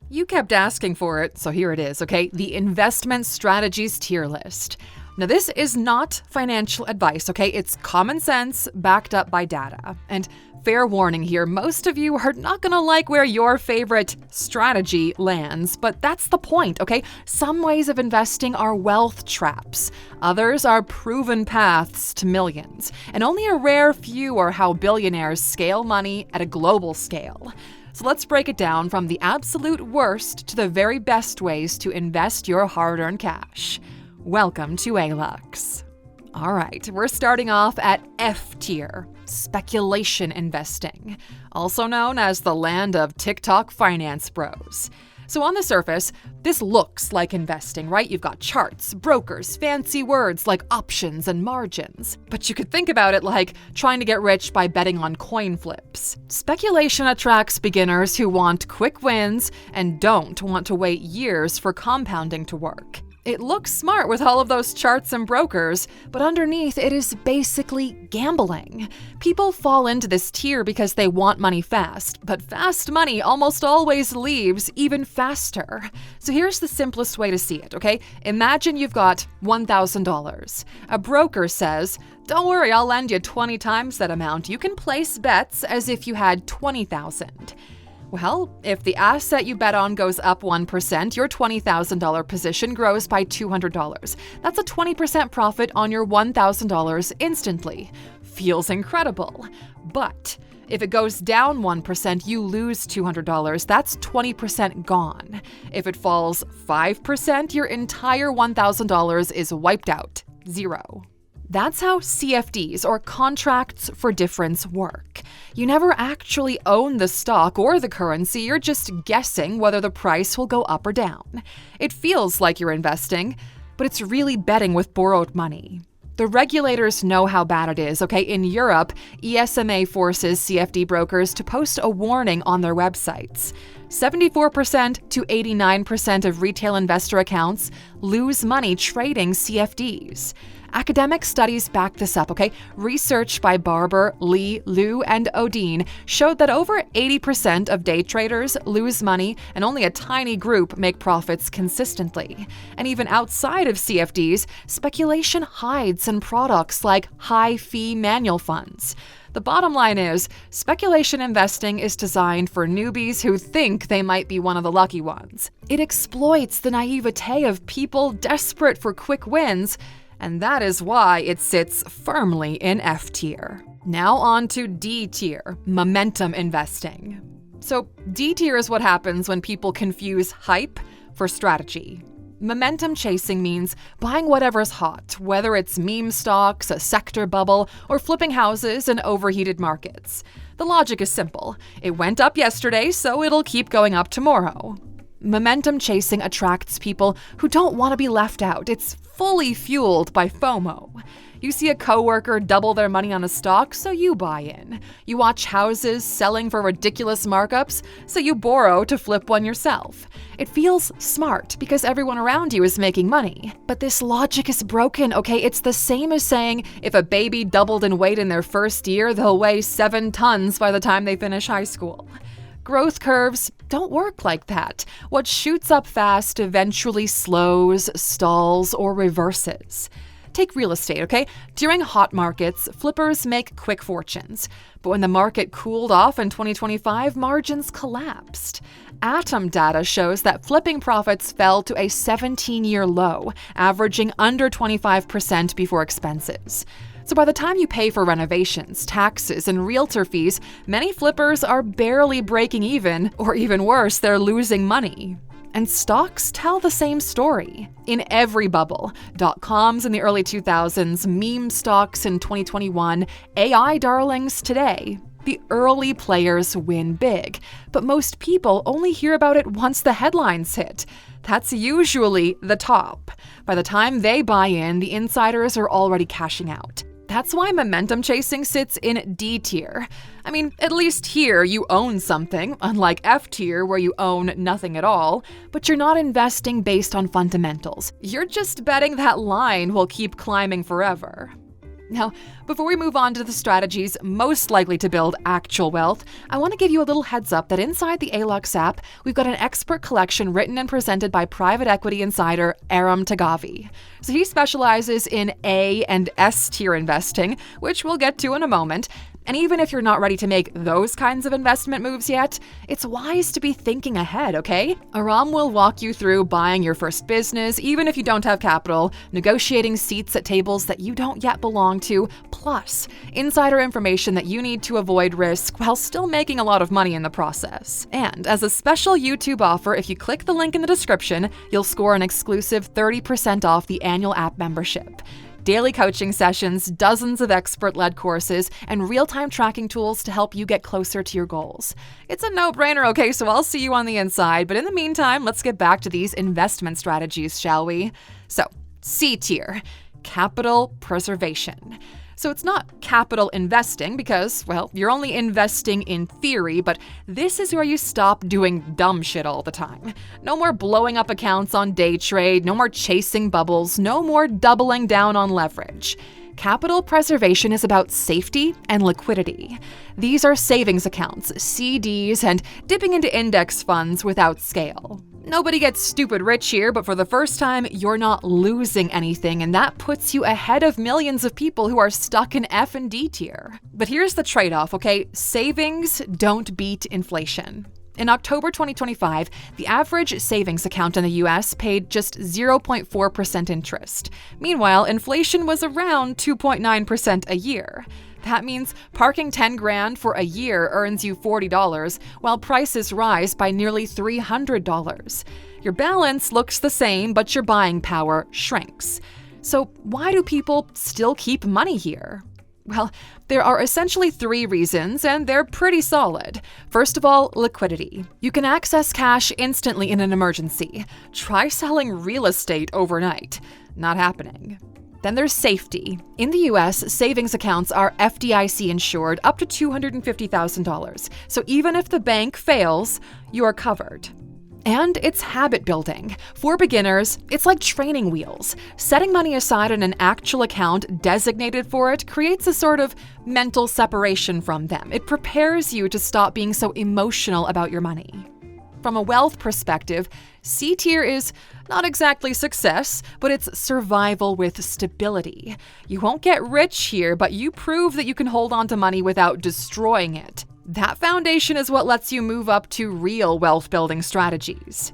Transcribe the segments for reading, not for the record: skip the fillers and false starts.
You kept asking for it, so here it is, okay? The investment strategies tier list. Now, this is not financial advice, okay? It's common sense backed up by data. And fair warning here, most of you are not gonna like where your favorite strategy lands, but that's the point, okay? Some ways of investing are wealth traps. Others are proven paths to millions. And only a rare few are how billionaires scale money at a global scale. So let's break it down from the absolute worst to the very best ways to invest your hard-earned cash. Welcome to Alux. All right, we're starting off at F tier, speculation investing, also known as the land of TikTok finance bros. So on the surface, this looks like investing, right? You've got charts, brokers, fancy words like options and margins. But you could think about it like trying to get rich by betting on coin flips. Speculation attracts beginners who want quick wins and don't want to wait years for compounding to work. It looks smart with all of those charts and brokers, but underneath it is basically gambling. People fall into this tier because they want money fast, but fast money almost always leaves even faster. So here's the simplest way to see it, okay? Imagine you've got $1,000. A broker says, "Don't worry, I'll lend you 20 times that amount. You can place bets as if you had 20,000. Well, if the asset you bet on goes up 1%, your $20,000 position grows by $200. That's a 20% profit on your $1,000 instantly. Feels incredible. But if it goes down 1%, you lose $200. That's 20% gone. If it falls 5%, your entire $1,000 is wiped out. Zero. That's how CFDs, or contracts for difference, work. You never actually own the stock or the currency, you're just guessing whether the price will go up or down. It feels like you're investing, but it's really betting with borrowed money. The regulators know how bad it is, okay? In Europe, ESMA forces CFD brokers to post a warning on their websites. 74% to 89% of retail investor accounts lose money trading CFDs. Academic studies back this up, okay? Research by Barber, Lee, Liu, and Odin showed that over 80% of day traders lose money and only a tiny group make profits consistently. And even outside of CFDs, speculation hides in products like high-fee manual funds. The bottom line is, speculation investing is designed for newbies who think they might be one of the lucky ones. It exploits the naivete of people desperate for quick wins, and that is why it sits firmly in F tier. Now on to D tier, momentum investing. So D tier is what happens when people confuse hype for strategy. Momentum chasing means buying whatever's hot, whether it's meme stocks, a sector bubble, or flipping houses in overheated markets. The logic is simple. It went up yesterday, so it'll keep going up tomorrow. Momentum chasing attracts people who don't want to be left out. It's fully fueled by FOMO. You see a coworker double their money on a stock, so you buy in. You watch houses selling for ridiculous markups, so you borrow to flip one yourself. It feels smart because everyone around you is making money. But this logic is broken, okay? It's the same as saying if a baby doubled in weight in their first year, they'll weigh 7 tons by the time they finish high school. Growth curves don't work like that. What shoots up fast eventually slows, stalls, or reverses. Take real estate, okay? During hot markets, flippers make quick fortunes. But when the market cooled off in 2025, margins collapsed. Atom data shows that flipping profits fell to a 17-year low, averaging under 25% before expenses. So by the time you pay for renovations, taxes, and realtor fees, many flippers are barely breaking even, or even worse, they're losing money. And stocks tell the same story. In every bubble, .coms in the early 2000s, meme stocks in 2021, AI darlings today, the early players win big. But most people only hear about it once the headlines hit. That's usually the top. By the time they buy in, the insiders are already cashing out. That's why momentum chasing sits in D tier. I mean, at least here you own something, unlike F tier where you own nothing at all, but you're not investing based on fundamentals. You're just betting that line will keep climbing forever. Now, before we move on to the strategies most likely to build actual wealth, I want to give you a little heads up that inside the Alux app, we've got an expert collection written and presented by private equity insider Aram Tagavi. So he specializes in A and S tier investing, which we'll get to in a moment. And even if you're not ready to make those kinds of investment moves yet, it's wise to be thinking ahead, okay? Aram will walk you through buying your first business, even if you don't have capital, negotiating seats at tables that you don't yet belong to, plus insider information that you need to avoid risk while still making a lot of money in the process. And as a special YouTube offer, if you click the link in the description, you'll score an exclusive 30% off the annual app membership. Daily coaching sessions, dozens of expert-led courses, and real-time tracking tools to help you get closer to your goals. It's a no-brainer, okay, so I'll see you on the inside. But in the meantime, let's get back to these investment strategies, shall we? So, C tier, capital preservation. So it's not capital investing because, well, you're only investing in theory, but this is where you stop doing dumb shit all the time. No more blowing up accounts on day trade, no more chasing bubbles, no more doubling down on leverage. Capital preservation is about safety and liquidity. These are savings accounts, CDs, and dipping into index funds without scale. Nobody gets stupid rich here, but for the first time, you're not losing anything, and that puts you ahead of millions of people who are stuck in F and D tier. But here's the trade-off, okay? Savings don't beat inflation. In October 2025, the average savings account in the US paid just 0.4% interest. Meanwhile, inflation was around 2.9% a year. That means parking 10 grand for a year earns you $40, while prices rise by nearly $300. Your balance looks the same, but your buying power shrinks. So why do people still keep money here? Well, there are essentially 3 reasons, and they're pretty solid. First of all, liquidity. You can access cash instantly in an emergency. Try selling real estate overnight. Not happening. Then there's safety. In the US, savings accounts are FDIC insured up to $250,000. So even if the bank fails, you are covered. And it's habit building. For beginners, it's like training wheels. Setting money aside in an actual account designated for it creates a sort of mental separation from them. It prepares you to stop being so emotional about your money. From a wealth perspective, C tier is not exactly success, but it's survival with stability. You won't get rich here, but you prove that you can hold on to money without destroying it. That foundation is what lets you move up to real wealth-building strategies.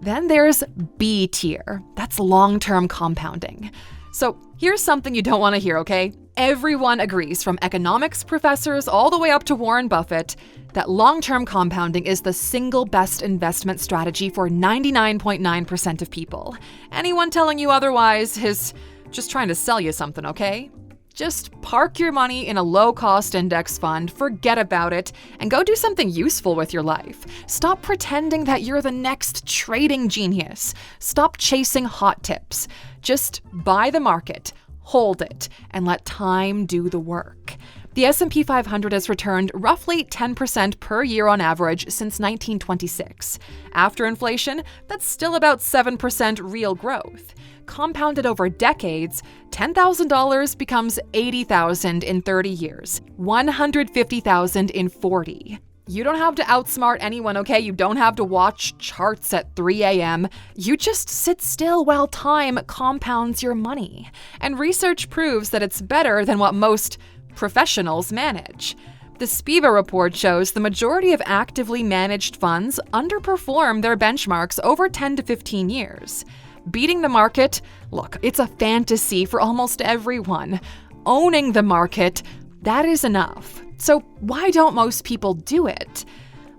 Then there's B tier. That's long-term compounding. So here's something you don't want to hear, okay? Everyone agrees, from economics professors all the way up to Warren Buffett, that long-term compounding is the single best investment strategy for 99.9% of people. Anyone telling you otherwise is just trying to sell you something, okay? Just park your money in a low-cost index fund, forget about it, and go do something useful with your life. Stop pretending that you're the next trading genius. Stop chasing hot tips. Just buy the market, hold it, and let time do the work. The S&P 500 has returned roughly 10% per year on average since 1926. After inflation, that's still about 7% real growth. Compounded over decades, $10,000 becomes $80,000 in 30 years, $150,000 in 40. You don't have to outsmart anyone, okay? You don't have to watch charts at 3 a.m. You just sit still while time compounds your money. And research proves that it's better than what most professionals manage. The Spiva report shows the majority of actively managed funds underperform their benchmarks over 10 to 15 years. Beating the market, look, it's a fantasy for almost everyone. Owning the market, that is enough. So why don't most people do it?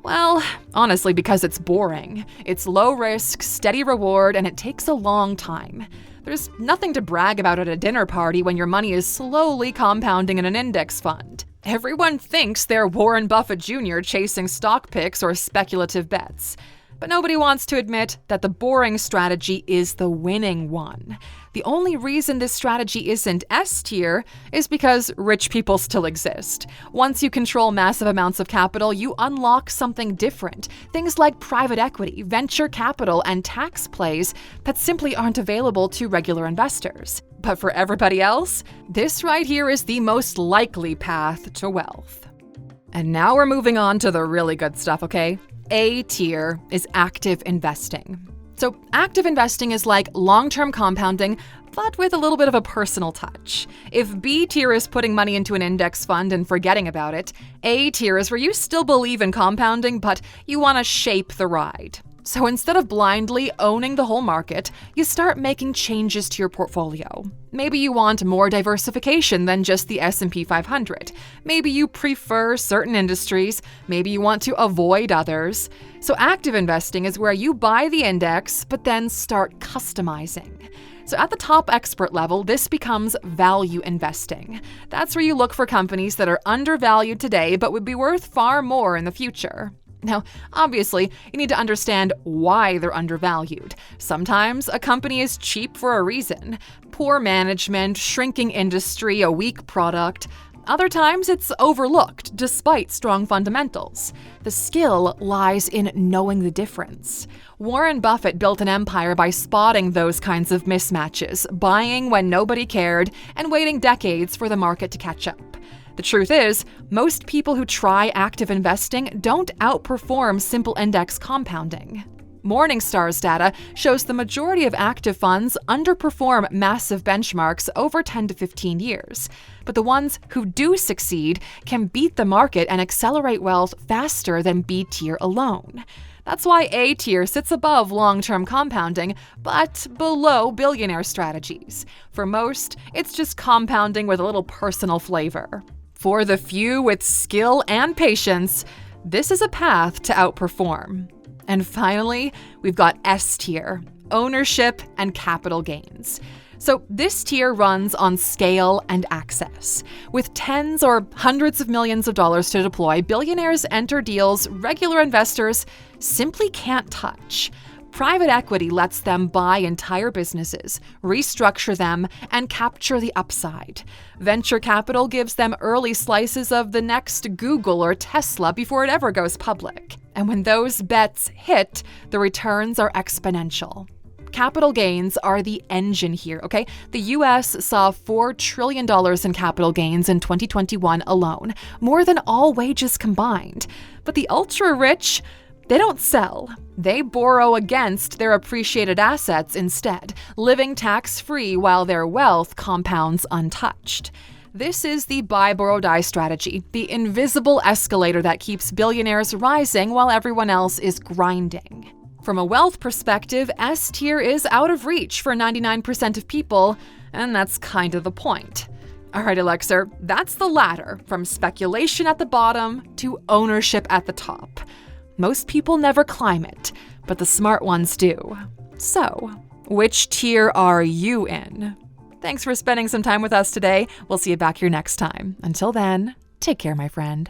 Well, honestly, because it's boring. It's low risk, steady reward, and it takes a long time. There's nothing to brag about at a dinner party when your money is slowly compounding in an index fund. Everyone thinks they're Warren Buffett Jr. chasing stock picks or speculative bets. But nobody wants to admit that the boring strategy is the winning one. The only reason this strategy isn't S tier is because rich people still exist. Once you control massive amounts of capital, you unlock something different. Things like private equity, venture capital, and tax plays that simply aren't available to regular investors. But for everybody else, this right here is the most likely path to wealth. And now we're moving on to the really good stuff, okay? A tier is active investing. So active investing is like long-term compounding, but with a little bit of a personal touch. If B tier is putting money into an index fund and forgetting about it, A tier is where you still believe in compounding, but you want to shape the ride. So instead of blindly owning the whole market, you start making changes to your portfolio. Maybe you want more diversification than just the S&P 500. Maybe you prefer certain industries. Maybe you want to avoid others. So active investing is where you buy the index, but then start customizing. So at the top expert level, this becomes value investing. That's where you look for companies that are undervalued today, but would be worth far more in the future. Now, obviously, you need to understand why they're undervalued. Sometimes a company is cheap for a reason: poor management, shrinking industry, a weak product. Other times it's overlooked despite strong fundamentals. The skill lies in knowing the difference. Warren Buffett built an empire by spotting those kinds of mismatches, buying when nobody cared, and waiting decades for the market to catch up. The truth is, most people who try active investing don't outperform simple index compounding. Morningstar's data shows the majority of active funds underperform massive benchmarks over 10 to 15 years. But the ones who do succeed can beat the market and accelerate wealth faster than B tier alone. That's why A tier sits above long-term compounding, but below billionaire strategies. For most, it's just compounding with a little personal flavor. For the few with skill and patience, this is a path to outperform. And finally, we've got S tier, ownership and capital gains. So this tier runs on scale and access. With tens or hundreds of millions of dollars to deploy, billionaires enter deals regular investors simply can't touch. Private equity lets them buy entire businesses, restructure them, and capture the upside. Venture capital gives them early slices of the next Google or Tesla before it ever goes public. And when those bets hit, the returns are exponential. Capital gains are the engine here, okay? The US saw $4 trillion in capital gains in 2021 alone, more than all wages combined. But the ultra-rich, they don't sell. They borrow against their appreciated assets instead, living tax-free while their wealth compounds untouched. This is the buy, borrow, die strategy, the invisible escalator that keeps billionaires rising while everyone else is grinding. From a wealth perspective, S tier is out of reach for 99% of people, and that's kind of the point. All right, Alexer, that's the ladder, from speculation at the bottom to ownership at the top. Most people never climb it, but the smart ones do. So, which tier are you in? Thanks for spending some time with us today. We'll see you back here next time. Until then, take care, my friend.